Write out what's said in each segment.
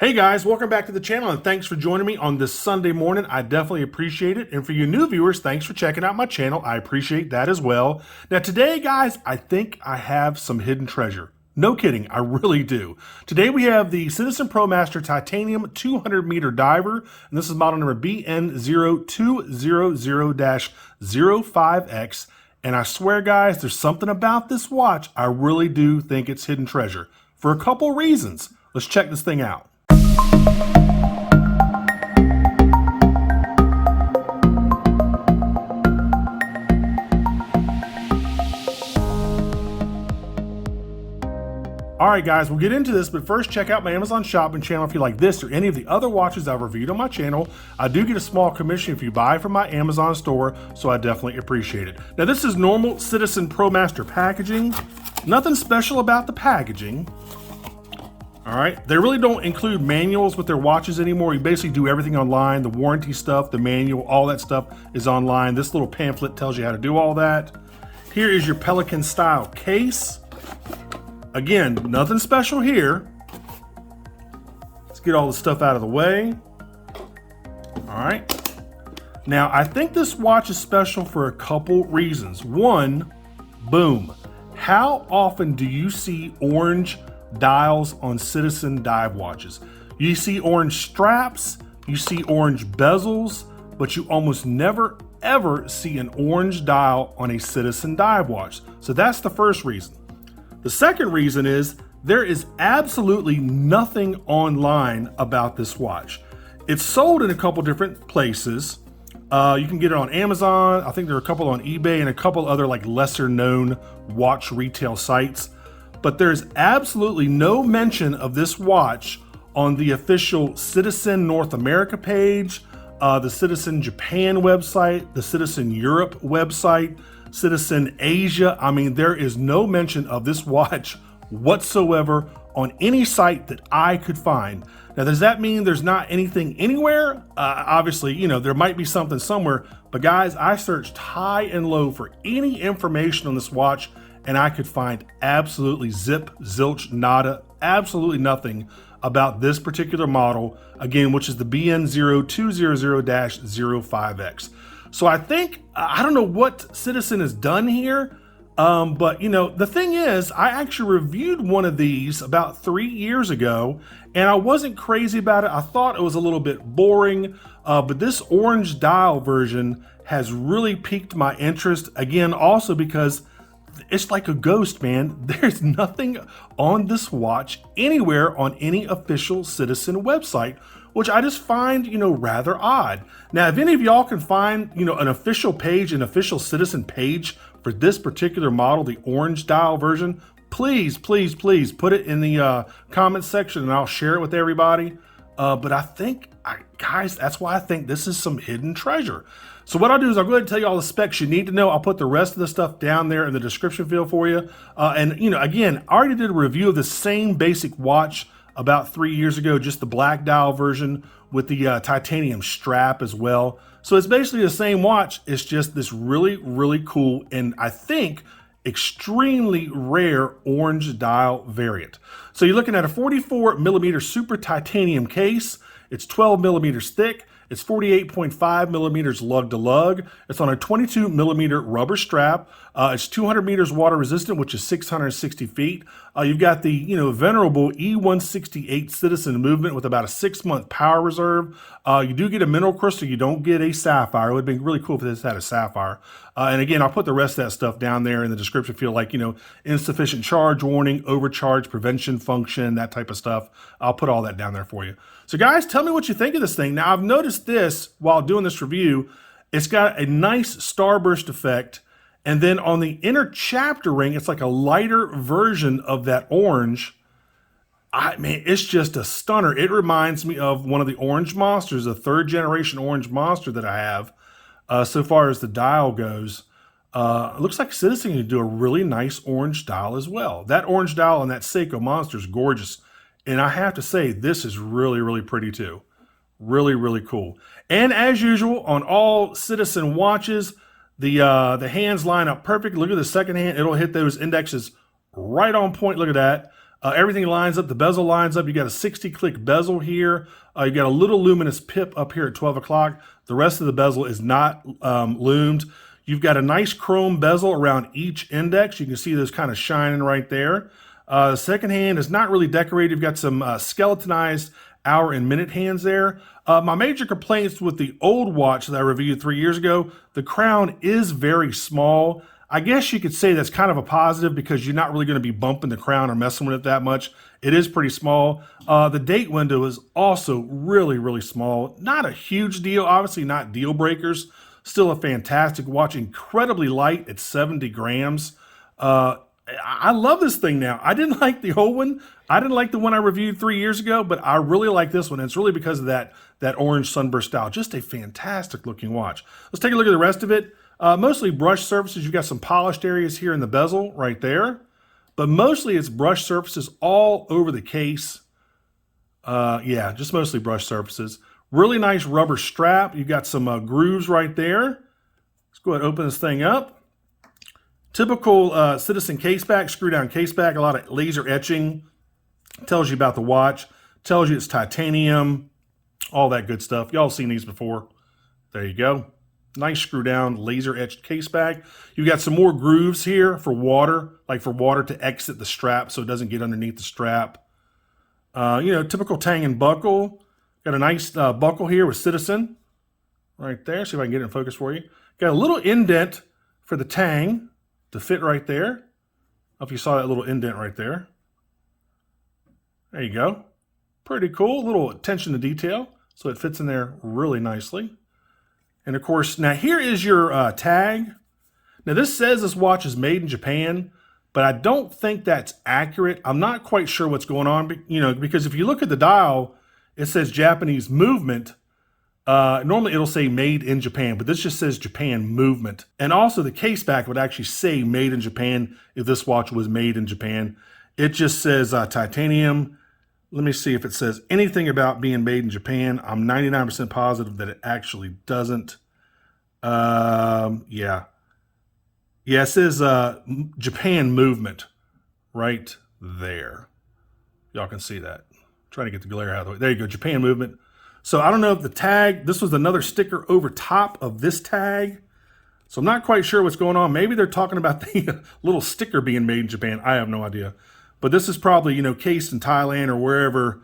Hey guys, welcome back to the channel and thanks for joining me on this Sunday morning. I definitely appreciate it. And for you new viewers, thanks for checking out my channel. I appreciate that as well. Now today, guys, I think I have some hidden treasure. No kidding, I really do. Today we have the Citizen Promaster Titanium 200 meter diver, and this is model number BN0200-05X. And I swear, guys, there's something about this watch. I really do think it's hidden treasure for a couple reasons. Let's check this thing out. Alright guys, we'll get into this, but first check out my Amazon shopping channel if you like this or any of the other watches I've reviewed on my channel. I do get a small commission if you buy from my Amazon store, so I definitely appreciate it. Now this is normal Citizen Promaster packaging. Nothing special about the packaging. Alright, they really don't include manuals with their watches anymore. You basically do everything online. The warranty stuff, the manual, all that stuff is online. This little pamphlet tells you how to do all that. Here is your Pelican style case. Again, nothing special here. Let's get all the stuff out of the way. Alright. Now, I think this watch is special for a couple reasons. One, boom. How often do you see orange dials on Citizen dive watches? You see orange straps, you see orange bezels, but you almost never ever see an orange dial on a Citizen dive watch. So that's the first reason. The second reason is there is absolutely nothing online about this watch. It's sold in a couple different places. You can get it on Amazon. I think there are a couple on eBay and a couple other like lesser known watch retail sites. But there's absolutely no mention of this watch on the official Citizen North America page, the Citizen Japan website, the Citizen Europe website, Citizen Asia. I mean, there is no mention of this watch whatsoever on any site that I could find. Now, does that mean there's not anything anywhere? Obviously, you know, there might be something somewhere, but guys, I searched high and low for any information on this watch and I could find absolutely zip, zilch, nada, absolutely nothing about this particular model, again, which is the BN0200-05X. So I think, I don't know what Citizen has done here, but you know, the thing is, I actually reviewed one of these about 3 years ago, and I wasn't crazy about it. I thought it was a little bit boring, but this orange dial version has really piqued my interest, again, also because it's like a ghost, man. There's nothing on this watch anywhere on any official Citizen website, which I just find, you know, rather odd. Now, if any of y'all can find, you know, an official page, an official Citizen page for this particular model, the orange dial version, please, please, please put it in the comment section and I'll share it with everybody. But I think, guys, that's why I think this is some hidden treasure. So what I'll do is I'll go ahead and tell you all the specs you need to know. I'll put the rest of the stuff down there in the description field for you. And, you know, again, I already did a review of the same basic watch about 3 years ago, just the black dial version with the titanium strap as well. So it's basically the same watch. It's just this really, really cool and I think extremely rare orange dial variant. So you're looking at a 44 millimeter super titanium case. It's 12 millimeters thick. It's 48.5 millimeters lug to lug. It's on a 22 millimeter rubber strap. It's 200 meters water resistant, which is 660 feet. You've got the, you know, venerable E168 Citizen movement with about a 6-month power reserve. You do get a mineral crystal. You don't get a sapphire. It would be really cool if this had a sapphire. And again, I'll put the rest of that stuff down there in the description field, like, you know, insufficient charge warning, overcharge prevention function, that type of stuff. I'll put all that down there for you. So guys, tell me what you think of this thing. Now, I've noticed this while doing this review. It's got a nice starburst effect. And then on the inner chapter ring, it's like a lighter version of that orange. I mean, it's just a stunner. It reminds me of one of the orange monsters, a 3rd generation orange monster that I have. So far as the dial goes, it looks like Citizen can do a really nice orange dial as well. That orange dial on that Seiko monster is gorgeous. And I have to say, this is really, really pretty too. Really, really cool. And as usual, on all Citizen watches, the hands line up perfect. Look at the second hand. It'll hit those indexes right on point. Look at that. Everything lines up. The bezel lines up. You got a 60-click bezel here. You got a little luminous pip up here at 12 o'clock. The rest of the bezel is not lumed. You've got a nice chrome bezel around each index. You can see those kind of shining right there. The second hand is not really decorated. You've got some skeletonized hour and minute hands there. My major complaints with the old watch that I reviewed 3 years ago, the crown is very small. I guess you could say that's kind of a positive because you're not really going to be bumping the crown or messing with it that much. It is pretty small. The date window is also really, really small. Not a huge deal, obviously not deal breakers. Still a fantastic watch, incredibly light at 70 grams. I love this thing now. I didn't like the old one. I didn't like the one I reviewed 3 years ago, but I really like this one. And it's really because of that orange sunburst style. Just a fantastic looking watch. Let's take a look at the rest of it. Mostly brush surfaces. You've got some polished areas here in the bezel right there, but mostly it's brush surfaces all over the case. Yeah, just mostly brush surfaces. Really nice rubber strap. You've got some grooves right there. Let's go ahead and open this thing up. Typical Citizen caseback, screw down caseback, a lot of laser etching. Tells you about the watch, tells you it's titanium, all that good stuff. Y'all seen these before. There you go. Nice screw down, laser etched caseback. You've got some more grooves here for water, like for water to exit the strap so it doesn't get underneath the strap. You know, typical tang and buckle. Got a nice buckle here with Citizen right there. See if I can get it in focus for you. Got a little indent for the tang to fit right there. I don't know if you saw that little indent right there. There you go. Pretty cool. A little attention to detail. So it fits in there really nicely. And of course, now here is your tag. Now this says this watch is made in Japan, but I don't think that's accurate. I'm not quite sure what's going on, you know, because if you look at the dial, it says Japanese movement. Normally it'll say made in Japan, but this just says Japan movement. And also the caseback would actually say made in Japan if this watch was made in Japan. It just says titanium. Let me see if it says anything about being made in Japan. I'm 99% positive that it actually doesn't. Yeah. Yeah, it says Japan movement right there. Y'all can see that. Trying to get the glare out of the way. There you go, Japan movement. So I don't know if the tag, this was another sticker over top of this tag. So I'm not quite sure what's going on. Maybe they're talking about the little sticker being made in Japan. I have no idea. But this is probably, you know, cased in Thailand or wherever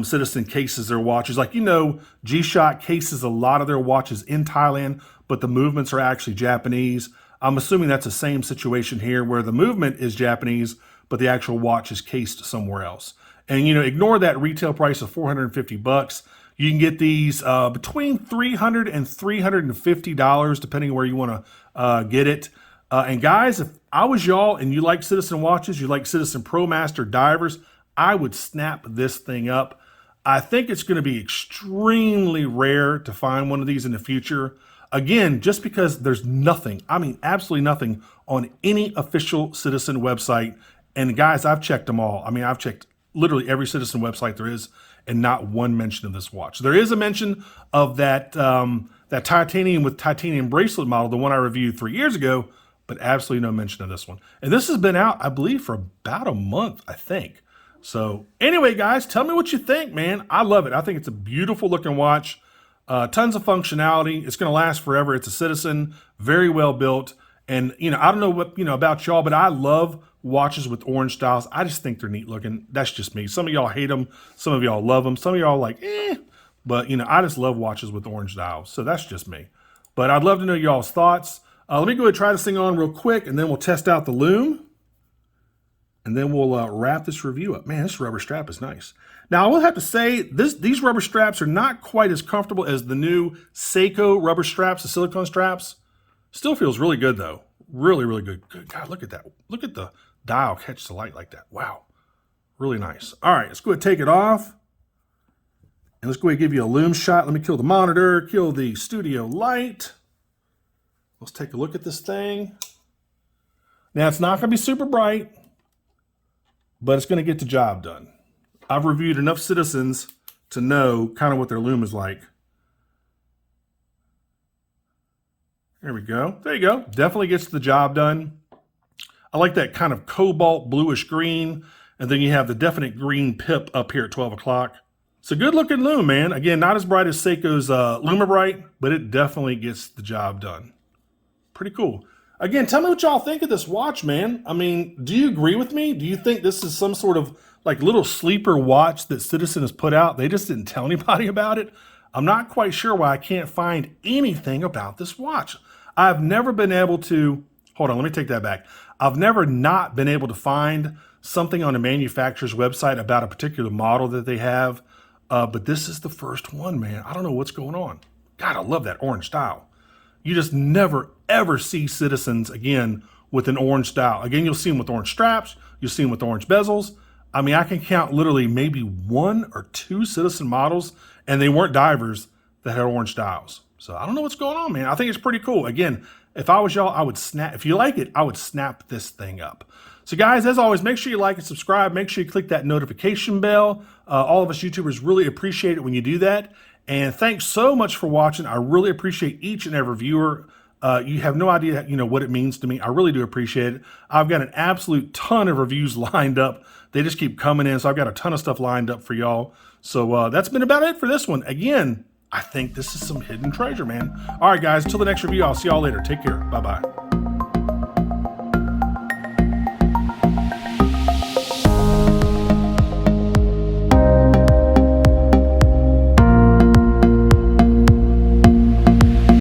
Citizen cases their watches. Like, you know, G-Shock cases a lot of their watches in Thailand, but the movements are actually Japanese. I'm assuming that's the same situation here where the movement is Japanese, but the actual watch is cased somewhere else. And, you know, ignore that retail price of $450. You can get these between $300 and $350, depending where you want to get it. And guys, if I was y'all and you like Citizen watches, you like Citizen Promaster divers, I would snap this thing up. I think it's going to be extremely rare to find one of these in the future. Again, just because there's nothing, I mean, absolutely nothing on any official Citizen website. And guys, I've checked them all. I mean, I've checked literally every Citizen website there is, and not one mention of this watch. There is a mention of that, that titanium with titanium bracelet model, the one I reviewed 3 years ago, but absolutely no mention of this one. And this has been out, I believe, for about a month, I think. So anyway, guys, tell me what you think, man. I love it. I think it's a beautiful looking watch. Tons of functionality. It's going to last forever. It's a Citizen, very well built. And, you know, I don't know what, you know, about y'all, but I love watches with orange styles. I just think they're neat looking. That's just me. Some of y'all hate them. Some of y'all love them. Some of y'all like, eh. But, you know, I just love watches with orange dials. So that's just me. But I'd love to know y'all's thoughts. Let me go ahead and try this thing on real quick, and then we'll test out the Lume. And then we'll wrap this review up. Man, this rubber strap is nice. Now, I will have to say, these rubber straps are not quite as comfortable as the new Seiko rubber straps, the silicone straps. Still feels really good, though. Really, really good. Good God, look at that. Look at the dial catch the light like that. Wow. Really nice. All right, let's go ahead and take it off. And let's go ahead and give you a Lume shot. Let me kill the monitor, kill the studio light. Let's take a look at this thing. Now, it's not going to be super bright, but it's going to get the job done. I've reviewed enough Citizens to know kind of what their Lume is like. There we go. There you go. Definitely gets the job done. I like that kind of cobalt bluish green. And then you have the definite green pip up here at 12 o'clock. It's a good looking Lume, man. Again, not as bright as Seiko's Lume Bright, but it definitely gets the job done. Pretty cool. Again, tell me what y'all think of this watch, man. I mean, do you agree with me? Do you think this is some sort of like little sleeper watch that Citizen has put out? They just didn't tell anybody about it. I'm not quite sure why I can't find anything about this watch. I've never been able to, hold on, let me take that back. I've never not been able to find something on a manufacturer's website about a particular model that they have. But this is the first one, man. I don't know what's going on. God, I love that orange style. You just never, ever see Citizens again with an orange style. Again, you'll see them with orange straps. You'll see them with orange bezels. I mean, I can count literally maybe 1 or 2 Citizen models, and they weren't divers that had orange styles. So I don't know what's going on, man. I think it's pretty cool. Again, if I was y'all, I would snap. If you like it, I would snap this thing up. So guys, as always, make sure you like and subscribe. Make sure you click that notification bell. All of us YouTubers really appreciate it when you do that. And thanks so much for watching. I really appreciate each and every viewer. You have no idea, what it means to me. I really do appreciate it. I've got an absolute ton of reviews lined up. They just keep coming in, so I've got a ton of stuff lined up for y'all. So that's been about it for this one. Again, I think this is some hidden treasure, man. All right, guys, until the next review, I'll see y'all later. Take care. Bye-bye.